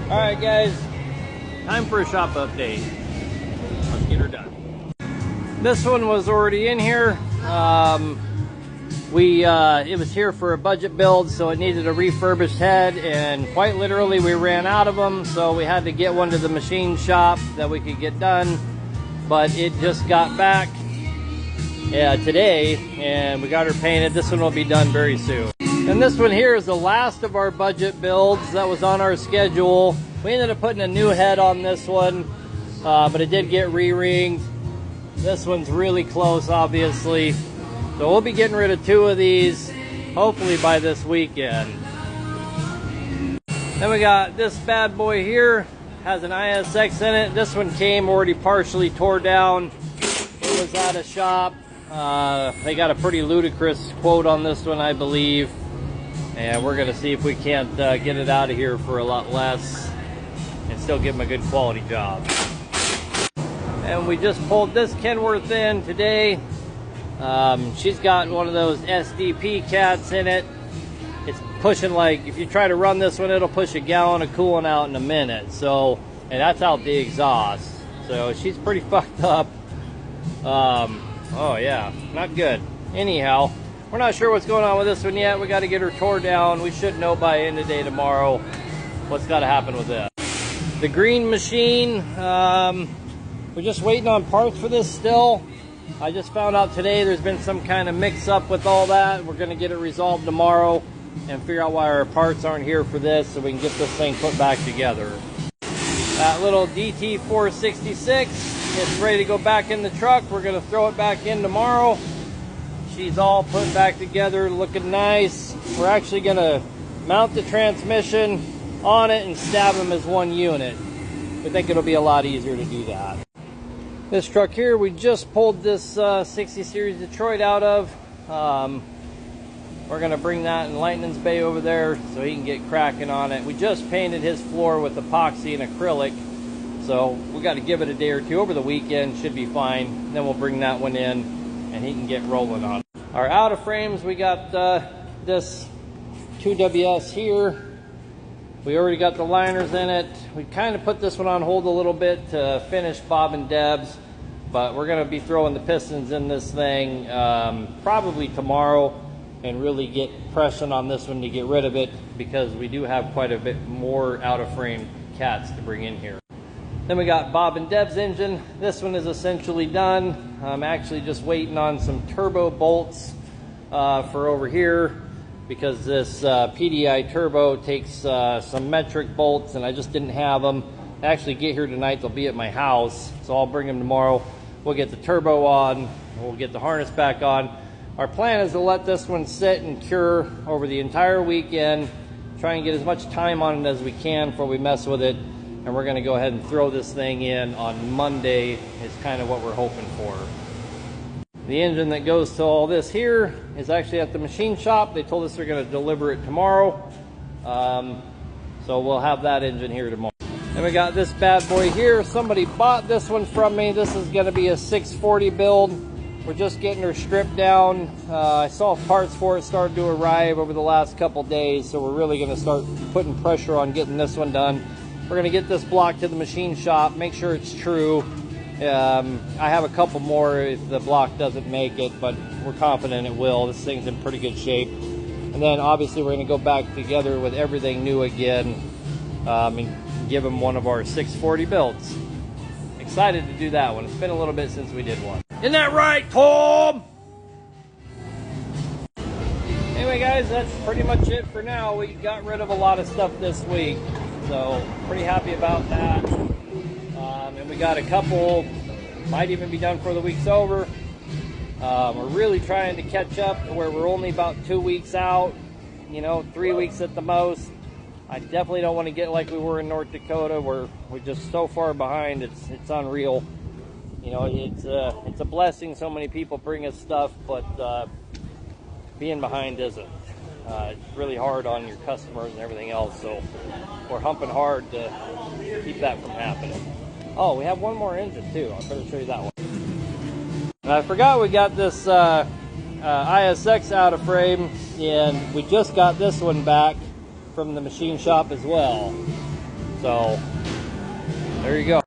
Alright guys, time for a shop update. Let's get her done. This one was already in here. It was here for a budget build, so it needed a refurbished head, and quite literally we ran out of them, so we had to get one to the machine shop that we could get done. But it just got back today, and we got her painted. This one will be done very soon. And this one here is the last of our budget builds that was on our schedule. We ended up putting a new head on this one, but it did get re-ringed. This one's really close, obviously. So we'll be getting rid of 2 of these, hopefully by this weekend. Then we got this bad boy here, has an ISX in it. This one came already partially tore down. It was at a shop. They got a pretty ludicrous quote on this one, I believe. And we're gonna see if we can't get it out of here for a lot less and still give them a good quality job. And we just pulled this Kenworth in today. She's got one of those SDP cats in it. It's pushing, like, if you try to run this one, it'll push a gallon of coolant out in a minute. So, and that's out the exhaust. So she's pretty fucked up. Oh yeah, not good. Anyhow, we're not sure what's going on with this one yet. We got to get her tore down. We should know by end of day tomorrow what's got to happen with this. The green machine, we're just waiting on parts for this still. I just found out today there's been some kind of mix up with all that. We're going to get it resolved tomorrow and figure out why our parts aren't here for this, so we can get this thing put back together. That little DT466 is ready to go back in the truck. We're going to throw it back in tomorrow. She's all put back together, looking nice. We're actually going to mount the transmission on it and stab them as one unit. I think it'll be a lot easier to do that. This truck here, we just pulled this 60 Series Detroit out of. We're going to bring that in Lightning's bay over there so he can get cracking on it. We just painted his floor with epoxy and acrylic, so we got to give it a day or two. Over the weekend should be fine. Then we'll bring that one in and he can get rolling on it. Our out of frames, we got this 2WS here. We already got the liners in it. We kind of put this one on hold a little bit to finish Bob and Deb's, but we're going to be throwing the pistons in this thing probably tomorrow and really get pressing on this one to get rid of it, because we do have quite a bit more out of frame cats to bring in here. Then we got Bob and Deb's engine. This one is essentially done. I'm actually just waiting on some turbo bolts for over here, because this PDI turbo takes some metric bolts and I just didn't have them. They actually get here tonight. They'll be at my house, so I'll bring them tomorrow. We'll get the turbo on, we'll get the harness back on. Our plan is to let this one sit and cure over the entire weekend, try and get as much time on it as we can before we mess with it, and we're going to go ahead and throw this thing in on Monday is kind of what we're hoping for. The engine that goes to all this here is actually at the machine shop. They told us they're going to deliver it tomorrow, so we'll have that engine here tomorrow. And we got this bad boy here. Somebody bought this one from me. This is going to be a 640 build. We're just getting her stripped down. I saw parts for it started to arrive over the last couple days, so we're really going to start putting pressure on getting this one done. We're going to get this block to the machine shop, make sure it's true. I have a couple more if the block doesn't make it, but we're confident it will. This thing's in pretty good shape. And then obviously we're going to go back together with everything new again and give them one of our 640 builds. Excited to do that one. It's been a little bit since we did one. Isn't that right, Tom? Anyway guys, that's pretty much it for now. We got rid of a lot of stuff this week, so pretty happy about that. And we got a couple, might even be done before the week's over. We're really trying to catch up to where we're only about 2 weeks out, 3 weeks at the most. I definitely don't want to get like we were in North Dakota, where we're just so far behind. It's unreal. It's a blessing so many people bring us stuff, but being behind isn't. It's really hard on your customers and everything else, so we're humping hard to keep that from happening. Oh, we have one more engine too. I better show you that one. And I forgot we got this ISX out of frame, and we just got this one back from the machine shop as well. So there you go.